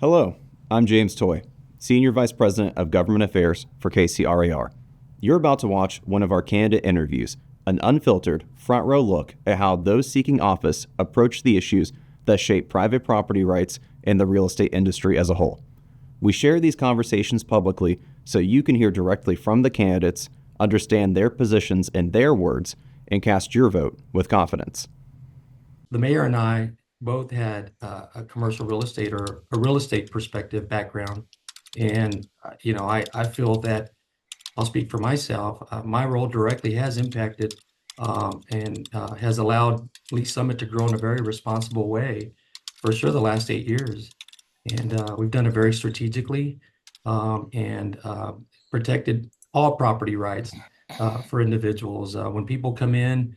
Hello, I'm James Toy, Senior Vice President of Government Affairs for KCRAR. You're about to watch one of our candidate interviews, an unfiltered, front row look at how those seeking office approach the issues that shape private property rights and the real estate industry as a whole. We share these conversations publicly so you can hear directly from the candidates, understand their positions in their words, and cast your vote with confidence. The mayor and I both had a commercial real estate or a real estate perspective background. And, I feel that I'll speak for myself. My role directly has impacted and has allowed Lee's Summit to grow in a very responsible way for sure the last 8 years. And we've done it very strategically and protected all property rights for individuals. When people come in,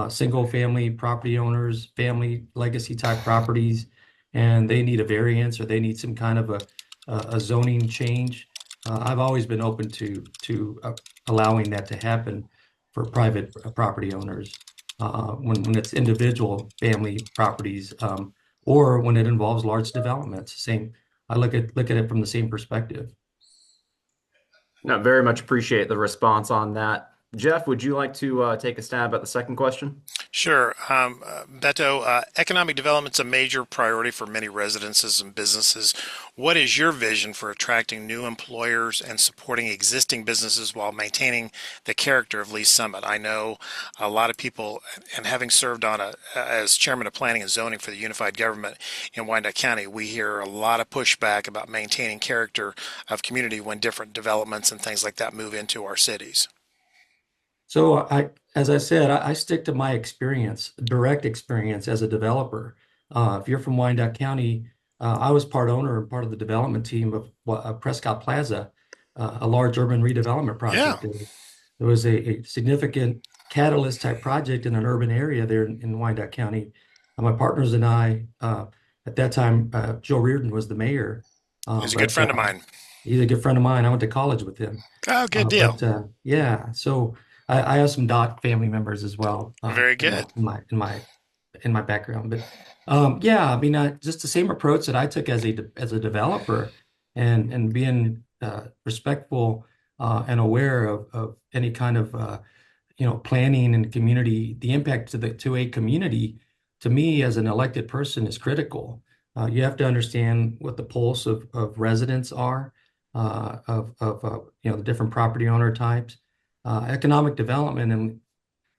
single family property owners, family legacy type properties, and they need a variance or they need some kind of a zoning change. I've always been open to allowing that to happen for private property owners when it's individual family properties or when it involves large developments. Same, I look at it from the same perspective. No, very much appreciate the response on that. Jeff, would you like to take a stab at the second question? Sure. Beto, economic development's a major priority for many residences and businesses. What is your vision for attracting new employers and supporting existing businesses while maintaining the character of Lee's Summit? I know a lot of people, and having served as chairman of planning and zoning for the unified government in Wyandotte County, we hear a lot of pushback about maintaining character of community when different developments and things like that move into our cities. So as I said, I stick to my experience, direct experience as a developer. If you're from Wyandotte County, I was part owner and part of the development team of Prescott Plaza, a large urban redevelopment Yeah. project. There was a significant catalyst type project in an urban area there in Wyandotte County. My partners and I, at that time, Joe Reardon was the mayor. He's a good friend of mine. He's a good friend of mine. I went to college with him. Oh, good deal. Yeah, so I have some Dot family members as well Very good. in my background. But yeah, I mean, just the same approach that I took as a developer, and being respectful and aware of any kind of planning and community, the impact to a community. To me, as an elected person, is critical. You have to understand what the pulse of residents are, the different property owner types. Economic development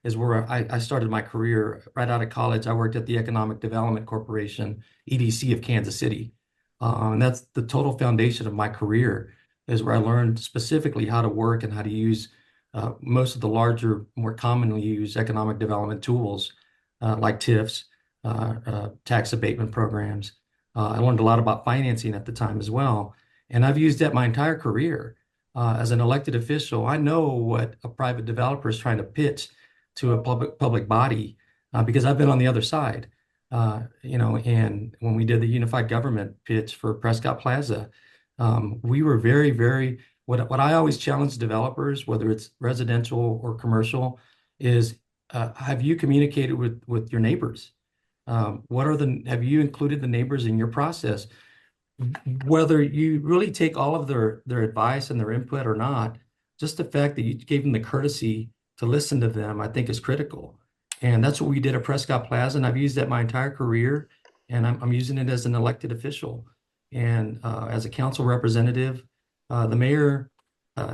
is where I started my career right out of college. I worked at the Economic Development Corporation, EDC of Kansas City. And that's the total foundation of my career, is where I learned specifically how to work and how to use most of the larger, more commonly used economic development tools like TIFs, tax abatement programs. I learned a lot about financing at the time as well. And I've used that my entire career. As an elected official, I know what a private developer is trying to pitch to a public body because I've been on the other side. And when we did the unified government pitch for Prescott Plaza, we were very, very, what I always challenge developers, whether it's residential or commercial, is have you communicated with your neighbors? Have you included the neighbors in your process? Whether you really take all of their advice and their input or not, just the fact that you gave them the courtesy to listen to them, I think is critical. And that's what we did at Prescott Plaza. And I've used that my entire career, and I'm using it as an elected official. And as a council representative, the mayor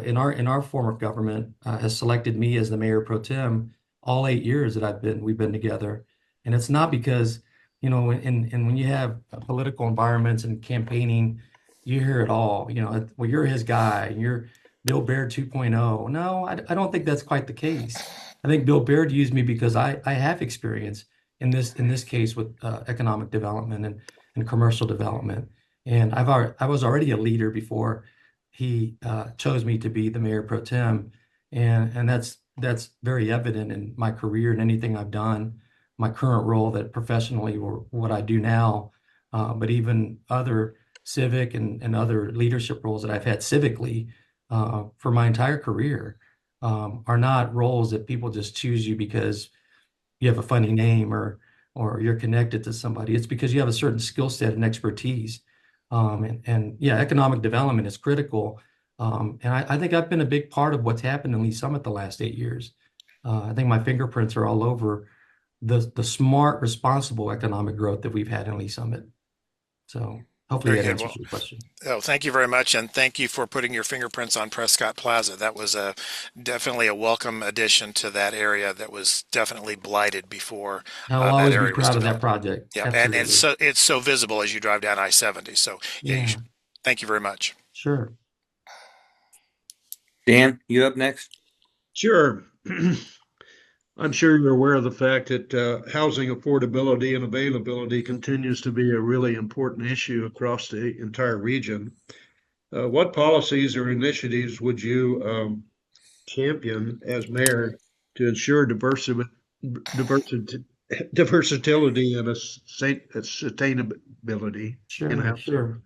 in our form of government has selected me as the mayor pro tem all 8 years that we've been together. And it's not because and when you have political environments and campaigning, you hear it all. Well, you're his guy, and you're Bill Baird 2.0. No, I don't think that's quite the case. I think Bill Baird used me because I have experience in this case with economic development and commercial development, and I was already a leader before he chose me to be the mayor pro tem, and that's very evident in my career and anything I've done, my current role that professionally or what I do now, but even other civic and other leadership roles that I've had civically for my entire career are not roles that people just choose you because you have a funny name or you're connected to somebody. It's because you have a certain skill set and expertise. And yeah, economic development is critical. And I think I've been a big part of what's happened in Lee Summit the last 8 years. I think my fingerprints are all over the smart, responsible economic growth that we've had in Lee Summit. So hopefully Very that good. answers Well, your question. oh, thank you very much, and thank you for putting your fingerprints on Prescott Plaza. That was definitely a welcome addition to that area that was definitely blighted before I will that always be area was proud of that developed. project. Yeah, and Absolutely. it's so visible as you drive down I-70. So yeah, Yeah, thank you very much. sure. Dan, you up next? Sure. I'm sure you're aware of the fact that housing affordability and availability continues to be a really important issue across the entire region. What policies or initiatives would you champion as mayor to ensure diversity, versatility and sustainability in Sure, housing? sure.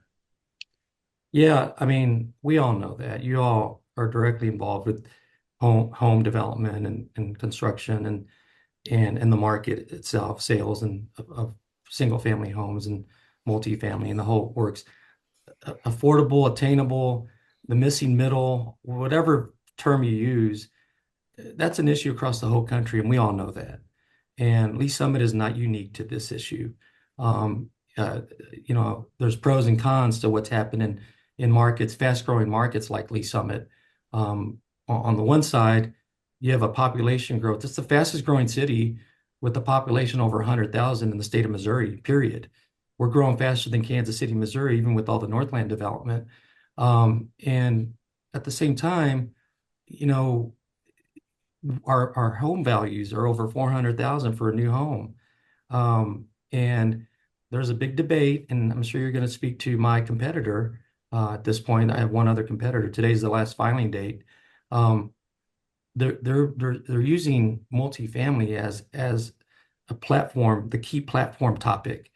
Yeah, I mean, we all know that. You all are directly involved with home development and construction and the market itself, sales and of single family homes and multifamily and the whole works. Affordable, attainable, the missing middle, whatever term you use, that's an issue across the whole country, and we all know that. And Lee Summit is not unique to this issue. Um, uh, there's pros and cons to what's happening in markets, fast-growing markets like Lee Summit. On the one side, you have a population growth. It's the fastest growing city with a population over 100,000 in the state of Missouri, period. We're growing faster than Kansas City, Missouri, even with all the Northland development. And at the same time, you know, our home values are over 400,000 for a new home. And there's a big debate, and I'm sure you're going to speak to my competitor at this point. I have one other competitor. Today's the last filing date. Um, they're using multifamily as a platform, the key platform topic,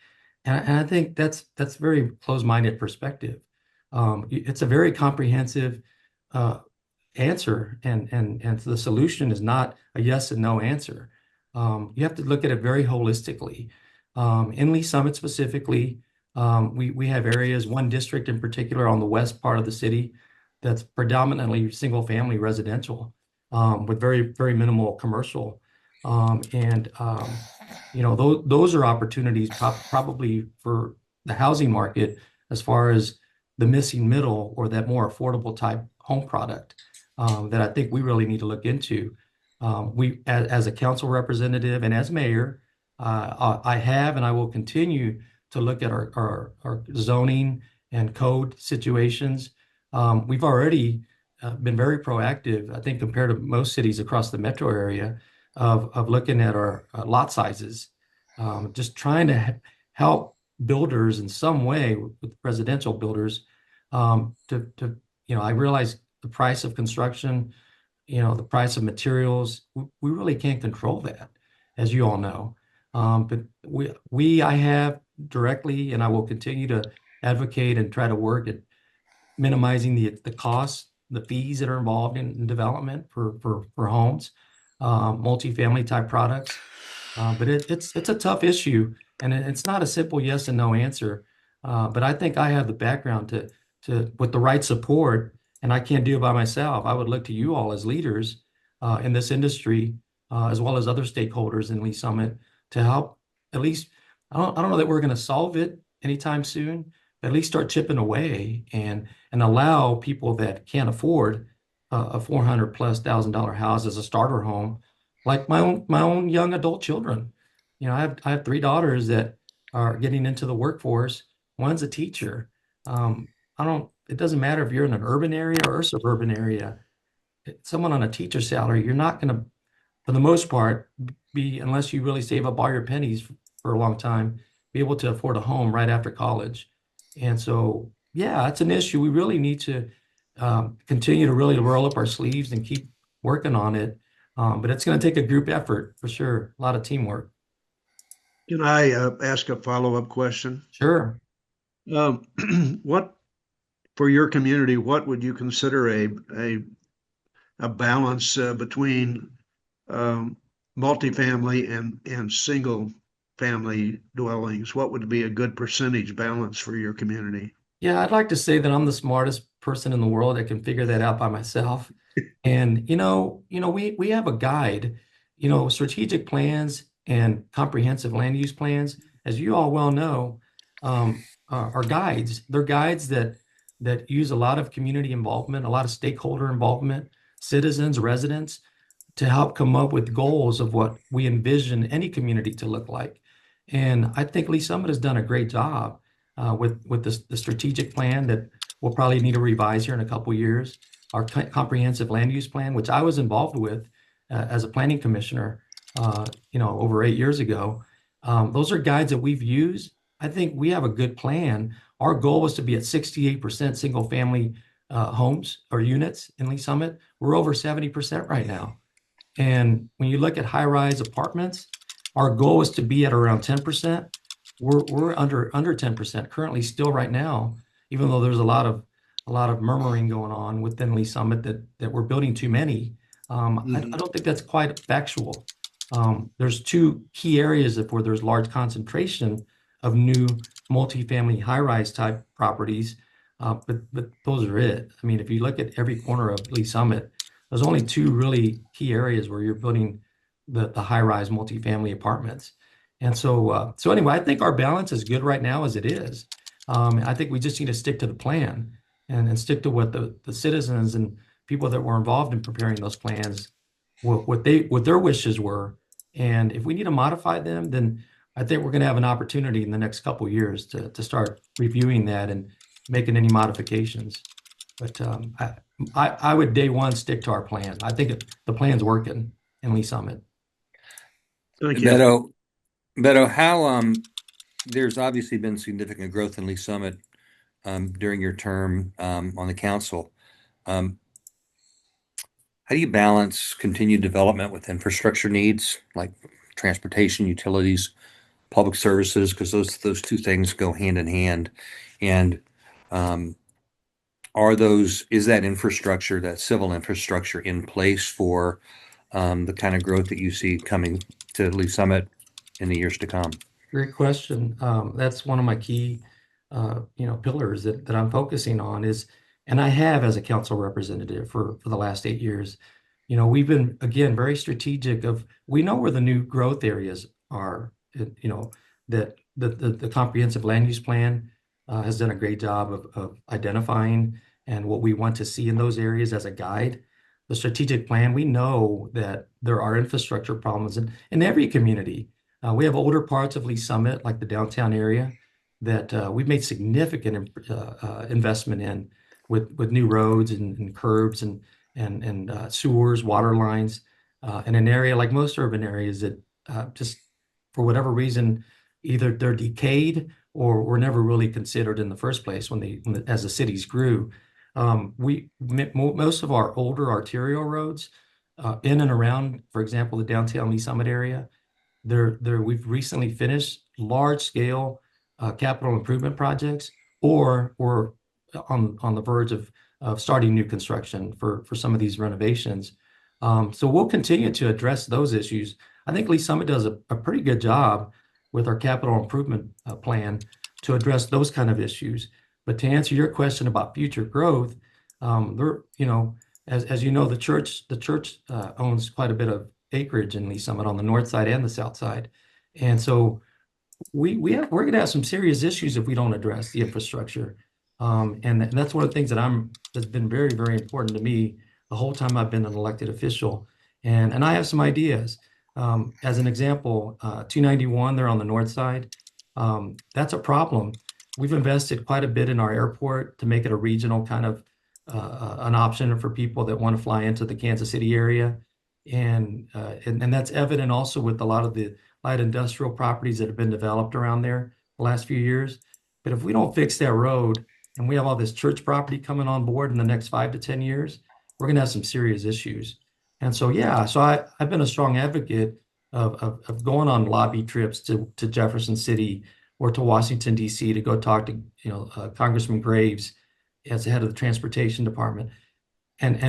and I think that's very close-minded perspective. It's a very comprehensive uh, answer, and the solution is not a yes and no answer. You have to look at it very holistically. In Lee Summit specifically, we have areas, one district in particular on the west part of the city that's predominantly single family residential with very minimal commercial. And those are opportunities probably for the housing market as far as the missing middle or that more affordable type home product that I think we really need to look into. As a council representative and as mayor, I have and I will continue to look at our zoning and code situations. We've already been very proactive, I think, compared to most cities across the metro area, of looking at our lot sizes, just trying to help builders in some way with residential builders I realize the price of construction, the price of materials, we really can't control that, as you all know. But I have directly, and I will continue to advocate and try to work at minimizing the costs, the fees that are involved in development for homes, multifamily type products. But it's a tough issue, and it's not a simple yes and no answer. But I think I have the background to with the right support, and I can't do it by myself. I would look to you all as leaders in this industry, as well as other stakeholders in Lee Summit to help at least. I don't know that we're going to solve it anytime soon, but at least start chipping away and allow people that can't afford a 400 plus $1,000 house as a starter home, like my own young adult children. I have three daughters that are getting into the workforce. One's a teacher. It doesn't matter if you're in an urban area or a suburban area. Someone on a teacher salary, you're not going to, for the most part, unless you really save up all your pennies for a long time, be able to afford a home right after college. And so, yeah, it's an issue. We really need to continue to really roll up our sleeves and keep working on it. But it's going to take a group effort for sure, a lot of teamwork. Can I ask a follow-up question? Sure. Um, what for your community? What would you consider a balance between multifamily and single family dwellings? What would be a good percentage balance for your community? Yeah, I'd like to say that I'm the smartest person in the world that can figure that out by myself. And we have a guide, strategic plans and comprehensive land use plans, as you all well know, are guides. They're guides that use a lot of community involvement, a lot of stakeholder involvement, citizens, residents, to help come up with goals of what we envision any community to look like. And I think Lee Summit has done a great job with the strategic plan that we'll probably need to revise here in a couple of years. Our comprehensive land use plan, which I was involved with as a planning commissioner, over 8 years ago. Those are guides that we've used. I think we have a good plan. Our goal was to be at 68% single family homes or units in Lee Summit. We're over 70% right now. And when you look at high-rise apartments, our goal is to be at around 10%. We're under 10% currently still right now, even though there's a lot of murmuring going on within Lee Summit that we're building too many. I don't think that's quite factual. There's two key areas where there's large concentration of new multifamily high-rise type properties, but those are it. I mean, if you look at every corner of Lee Summit, there's only two really key areas where you're building the high-rise multifamily apartments. And so anyway, I think our balance is good right now as it is. I think we just need to stick to the plan and stick to what the citizens and people that were involved in preparing those plans, what their wishes were. And if we need to modify them, then I think we're going to have an opportunity in the next couple of years to start reviewing that and making any modifications. But I would day one stick to our plan. I think the plan's working in Lee Summit. Thank you. Beto, how there's obviously been significant growth in Lee Summit during your term on the council. How do you balance continued development with infrastructure needs like transportation, utilities, public services? Because those two things go hand in hand. And is that infrastructure, that civil infrastructure, in place for the kind of growth that you see coming to Lee Summit in the years to come? Great question. That's one of my key, pillars that I'm focusing on and I have as a council representative for the last 8 years. We've been, again, very strategic we know where the new growth areas are, that the comprehensive land use plan has done a great job of identifying and what we want to see in those areas as a guide. The strategic plan, we know that there are infrastructure problems in every community. We have older parts of Lee Summit, like the downtown area, that we've made significant investment in with new roads and curbs and sewers, water lines, in an area like most urban areas that just for whatever reason, either they're decayed or were never really considered in the first place as the cities grew. Most of our older arterial roads in and around, for example, the downtown Lee Summit area, we've recently finished large scale capital improvement projects, or we're on the verge of starting new construction for some of these renovations. So we'll continue to address those issues. I think Lee Summit does a pretty good job with our capital improvement plan to address those kind of issues. But to answer your question about future growth, as you know, the church owns quite a bit of acreage in Lee Summit on the north side and the south side, and so we're going to have some serious issues if we don't address the infrastructure. And that's one of the things that's been very, very important to me the whole time I've been an elected official. And I have some ideas. As an example, 291 there on the north side, that's a problem. We've invested quite a bit in our airport to make it a regional kind of an option for people that want to fly into the Kansas City area. And that's evident also with a lot of the light industrial properties that have been developed around there the last few years. But if we don't fix that road, and we have all this church property coming on board in the next 5 to 10 years, we're going to have some serious issues. And so, yeah, so I've been a strong advocate of going on lobby trips to Jefferson City or to Washington, D.C. to go talk to, Congressman Graves as the head of the transportation department and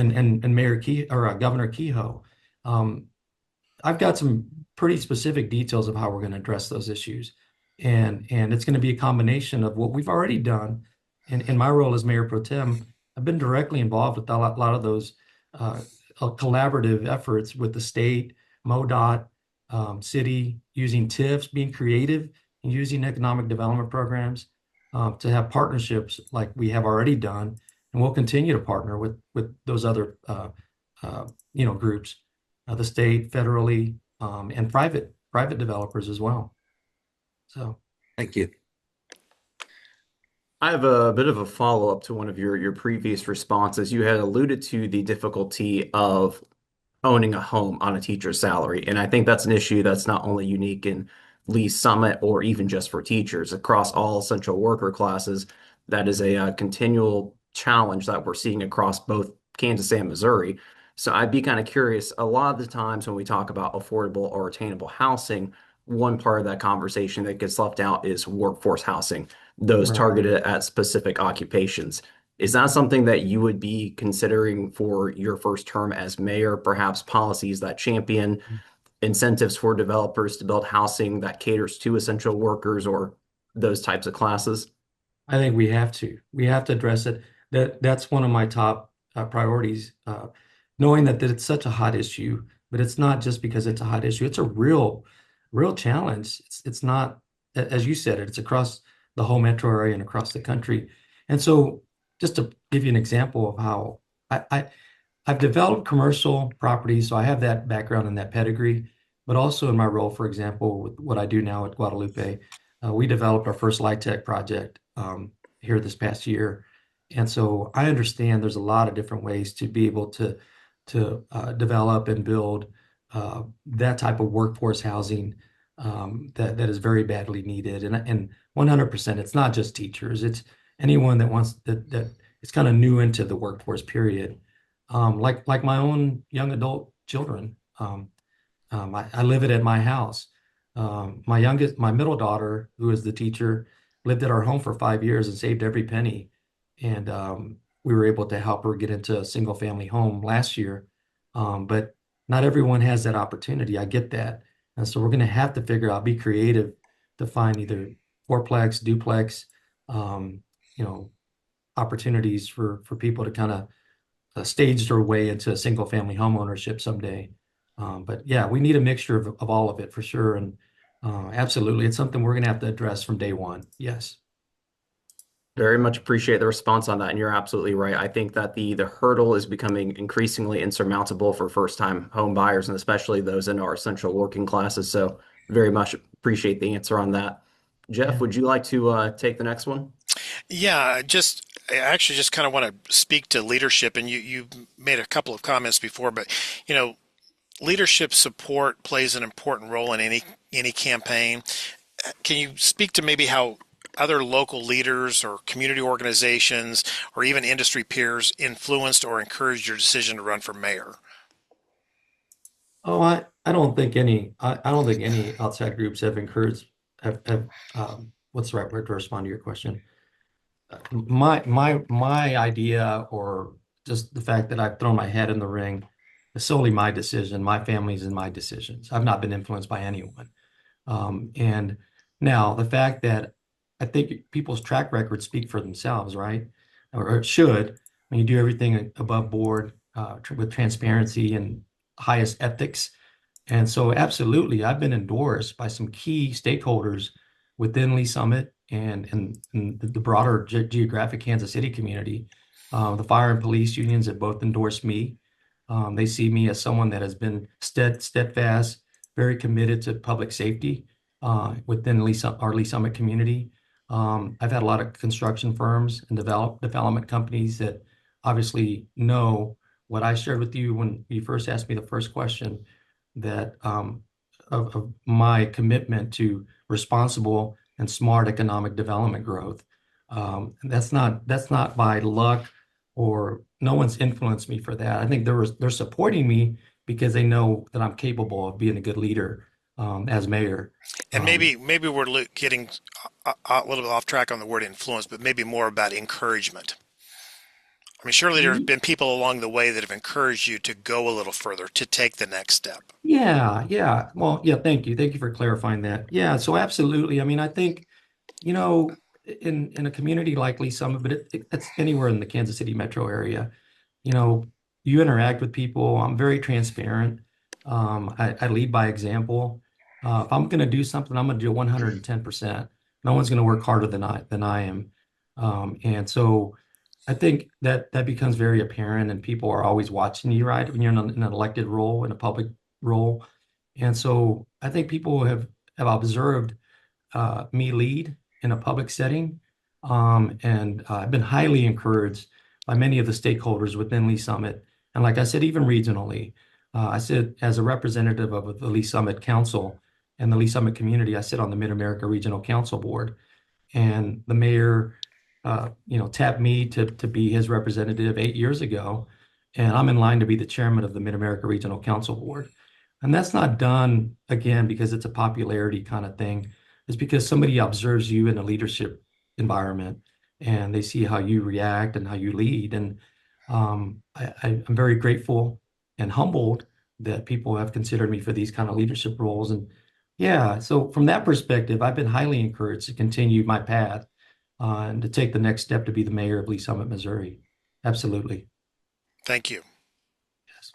Governor Kehoe. I've got some pretty specific details of how we're going to address those issues. And it's going to be a combination of what we've already done in my role as mayor pro tem, I've been directly involved with a lot of those uh, collaborative efforts with the state, MoDOT, city, using TIFs, being creative and using economic development programs to have partnerships like we have already done, and we'll continue to partner with those other groups, the state, federally, and private developers as well. So. Thank you. I have a bit of a follow-up to one of your previous responses. You had alluded to the difficulty of owning a home on a teacher's salary. And I think that's an issue that's not only unique in Lee Summit or even just for teachers across all essential worker classes. That is a, continual challenge that we're seeing across both Kansas and Missouri. So I'd be kind of curious, a lot of the times when we talk about affordable or attainable housing, one part of that conversation that gets left out is workforce housing, those Right. targeted at specific occupations. Is that something that you would be considering for your first term as mayor, perhaps policies that champion incentives for developers to build housing that caters to essential workers or those types of classes? I think we have to. We have to address it. That's one of my top priorities. Knowing that it's such a hot issue, but it's not just because it's a hot issue. It's a real challenge. It's not, as you said, it's across the whole metro area and across the country. And so, just to give you an example of how I've developed commercial properties, so I have that background and that pedigree, but also in my role, for example, with what I do now at Guadalupe, we developed our first light tech project here this past year. And so I understand there's a lot of different ways to be able to develop and build that type of workforce housing that is very badly needed. And 100%, it's not just teachers, it's anyone that wants that is kind of new into the workforce period. Like my own young adult children. I live it at my house. My middle daughter, who is the teacher, lived at our home for 5 years and saved every penny. And we were able to help her get into a single family home last year. But not everyone has that opportunity. I get that. And so we're going to have to figure out, be creative to find either fourplex, duplex, um, you know, opportunities for people to kind of stage their way into single family home ownership someday. But yeah, we need a mixture of all of it for sure. And absolutely, it's something we're going to have to address from day one. Yes. Very much appreciate the response on that, and you're absolutely right. I think that the hurdle is becoming increasingly insurmountable for first-time home buyers, and especially those in our essential working classes. So very much appreciate the answer on that. Jeff, Yeah. would you like to take the next one? Yeah, I actually just kind of want to speak to leadership, and you made a couple of comments before, but you know, leadership support plays an important role in any campaign. Can you speak to maybe how other local leaders or community organizations or even industry peers influenced or encouraged your decision to run for mayor? Oh, I don't think any outside groups have encouraged have what's the right word to respond to your question? My idea, or just the fact that I've thrown my head in the ring, is solely my decision, my family's and my decisions. I've not been influenced by anyone. And now the fact that I think people's track records speak for themselves, right? Or it should. When you do everything above board with transparency and highest ethics. And so, absolutely, I've been endorsed by some key stakeholders within Lee Summit and the broader geographic Kansas City community. The fire and police unions have both endorsed me. They see me as someone that has been steadfast, very committed to public safety within our Lee Summit community. I've had a lot of construction firms and development companies that obviously know what I shared with you when you first asked me the first question, that of my commitment to responsible and smart economic development growth. And that's not by luck, or no one's influenced me for that. I think they're supporting me because they know that I'm capable of being a good leader as mayor. And Um, maybe we're getting a little bit off track on the word influence, but maybe more about encouragement. I mean, surely there have been people along the way that have encouraged you to go a little further, to take the next step. yeah, yeah. Well, yeah, thank you. Thank you for clarifying that. Yeah, so absolutely. I mean, I think, you know, in a community like Lee Summit, but it's anywhere in the Kansas City metro area. You know, you interact with people. I'm very transparent. I lead by example. If I'm going to do something, I'm going to do 110%. No one's going to work harder than I am. And so I think that becomes very apparent, and people are always watching you, right? When you're in an elected role, in a public role. And so I think people have observed me lead in a public setting. And I've been highly encouraged by many of the stakeholders within Lee Summit. And like I said, even regionally, I sit as a representative of the Lee Summit Council and the Lee Summit community. I sit on the Mid-America Regional Council Board, and the mayor, tapped me to be his representative 8 years ago, and I'm in line to be the chairman of the Mid-America Regional Council Board. And that's not done again because it's a popularity kind of thing. It's because somebody observes you in a leadership environment and they see how you react and how you lead. And I'm very grateful and humbled that people have considered me for these kind of leadership roles. And yeah, so from that perspective, I've been highly encouraged to continue my path and to take the next step to be the mayor of Lee Summit, Missouri. Absolutely. Thank you. Yes.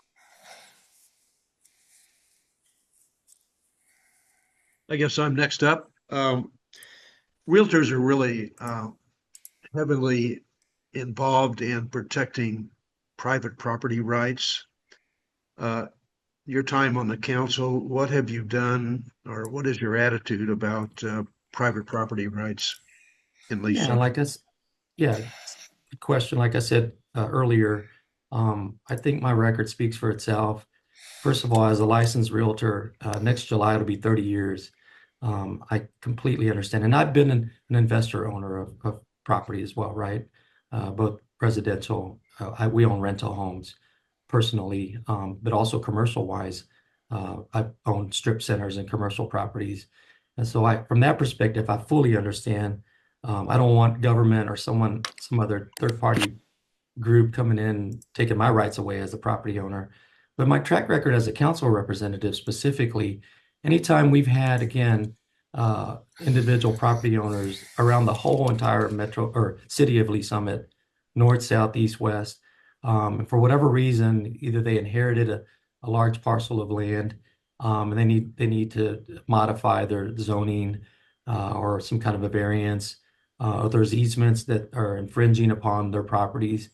I guess I'm next up. Realtors are really heavily involved in protecting private property rights. Your time on the council, what have you done, or what is your attitude about private property rights in Lee Yeah, Summit? yeah, good question. Like I said earlier, I think my record speaks for itself. First of all, as a licensed realtor, next July it'll be 30 years. I completely understand. And I've been an investor owner of property as well, right? Both residential, we own rental homes personally, but also commercial wise. I've owned strip centers and commercial properties. And so from that perspective, I fully understand. I don't want government or some other third party group coming in, taking my rights away as a property owner. But my track record as a council representative specifically, anytime we've had, again, individual property owners around the whole entire metro or city of Lee Summit, north, south, east, west, and for whatever reason, either they inherited a large parcel of land, and they need to modify their zoning, or some kind of a variance, or there's easements that are infringing upon their properties.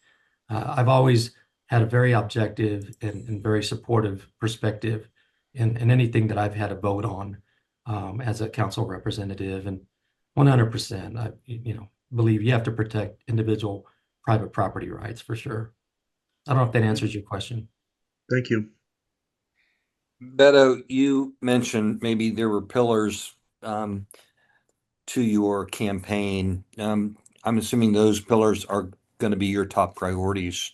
I've always had a very objective and very supportive perspective in anything that I've had a vote on, as a council representative. And 100%, I believe you have to protect individual private property rights for sure. I don't know if that answers your question. Thank you. Beto, you mentioned maybe there were pillars to your campaign. I'm assuming those pillars are going to be your top priorities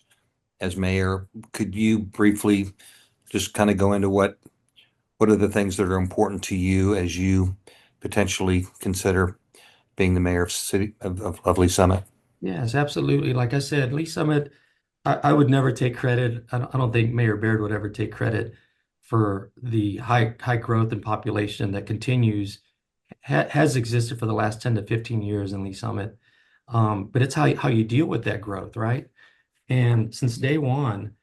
as mayor. Could you briefly just kind of go into what are the things that are important to you as you potentially consider being the mayor of city of Lee Summit? Yes, absolutely. Like I said, Lee Summit, I would never take credit. I don't think Mayor Baird would ever take credit for the high growth and population that has existed for the last 10 to 15 years in Lee Summit. But it's how you deal with that growth, right? And since day one,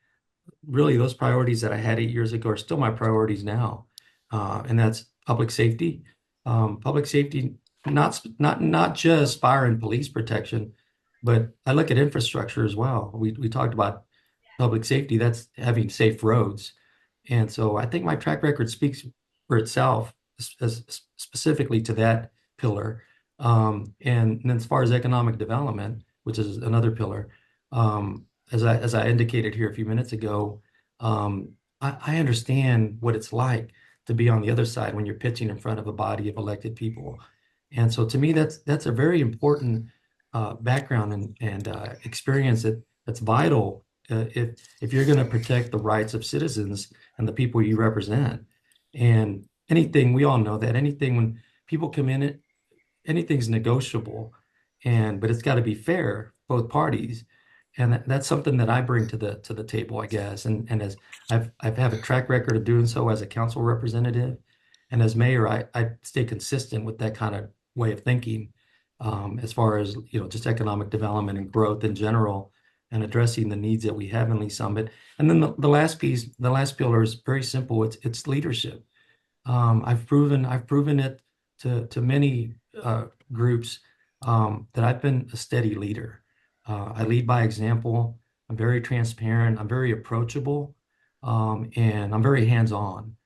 really those priorities that I had 8 years ago are still my priorities now. And that's public safety. Public safety, not just fire and police protection, but I look at infrastructure as well. We talked about public safety, that's having safe roads. And so I think my track record speaks for itself, specifically to that pillar. And then as far as economic development, which is another pillar, as I indicated here a few minutes ago, I understand what it's like to be on the other side when you're pitching in front of a body of elected people. And so to me, that's a very important background and experience that's vital, if you're going to protect the rights of citizens and the people you represent. And anything, we all know that anything when people come in, anything's negotiable, but it's got to be fair, both parties. And that's something that I bring to the table, I guess. And as I've have a track record of doing so as a council representative, and as mayor, I stay consistent with that kind of way of thinking. as far as, just economic development and growth in general and addressing the needs that we have in Lee Summit. And then the last piece, the last pillar is very simple. It's leadership. I've proven it to many groups that I've been a steady leader. I lead by example. I'm very transparent. I'm very approachable, and I'm very hands-on.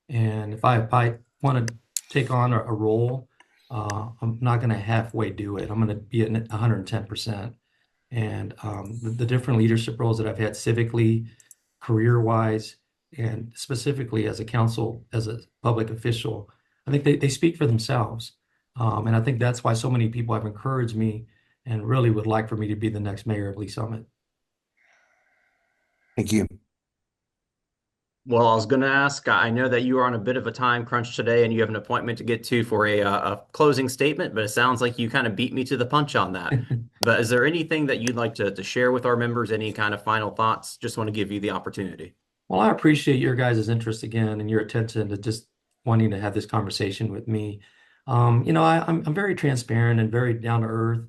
And if I want to take on a role, I'm not going to halfway do it. I'm going to be at 110%. And the different leadership roles that I've had civically, career-wise, and specifically as a council, as a public official, I think they speak for themselves. And I think that's why so many people have encouraged me and really would like for me to be the next mayor of Lee Summit. Thank you. Well, I was going to ask, I know that you are on a bit of a time crunch today and you have an appointment to get to for a closing statement, but it sounds like you kind of beat me to the punch on that. But is there anything that you'd like to share with our members? Any kind of final thoughts? Just want to give you the opportunity. Well, I appreciate your guys' interest again and your attention to just wanting to have this conversation with me. I'm very transparent and very down to earth.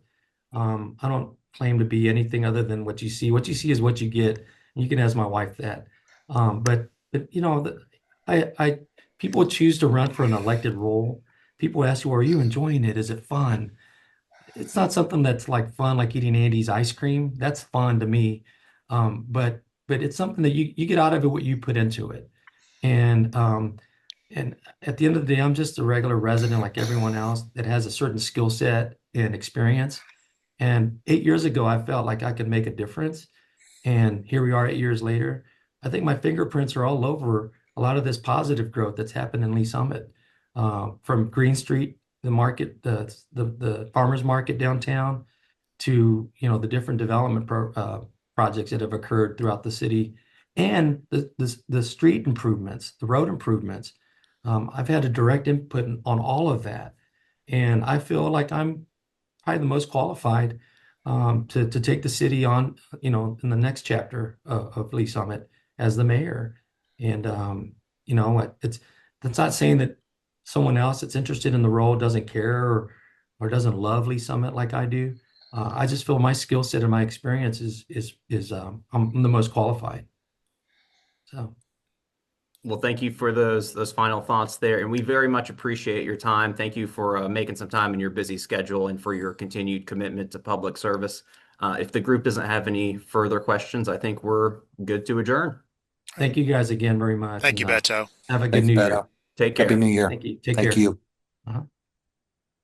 I don't claim to be anything other than what you see. What you see is what you get. And you can ask my wife that. But I people choose to run for an elected role. People ask you, are you enjoying it? Is it fun? It's not something that's like fun, like eating Andy's ice cream. That's fun to me. But it's something that you get out of it what you put into it. And at the end of the day, I'm just a regular resident like everyone else that has a certain skill set and experience. And 8 years ago, I felt like I could make a difference. And here we are 8 years later. I think my fingerprints are all over a lot of this positive growth that's happened in Lee Summit, from Green Street, the market, the farmers market downtown, to the different development projects that have occurred throughout the city, and the street improvements, the road improvements. I've had a direct input on all of that, and I feel like I'm probably the most qualified to take the city on, in the next chapter of Lee Summit as the mayor. And that's not saying that someone else that's interested in the role doesn't care or doesn't love Lee Summit like I do. I just feel my skill set and my experience is I'm the most qualified. So. Well, thank you for those final thoughts there, and we very much appreciate your time. Thank you for making some time in your busy schedule and for your continued commitment to public service. If the group doesn't have any further questions, I think we're good to adjourn. Thank you guys again very much. Thank you, Beto. Have a good Thanks, New Beto. Year. Take care. Happy New Year. Thank you. Take Thank care. you. Uh-huh.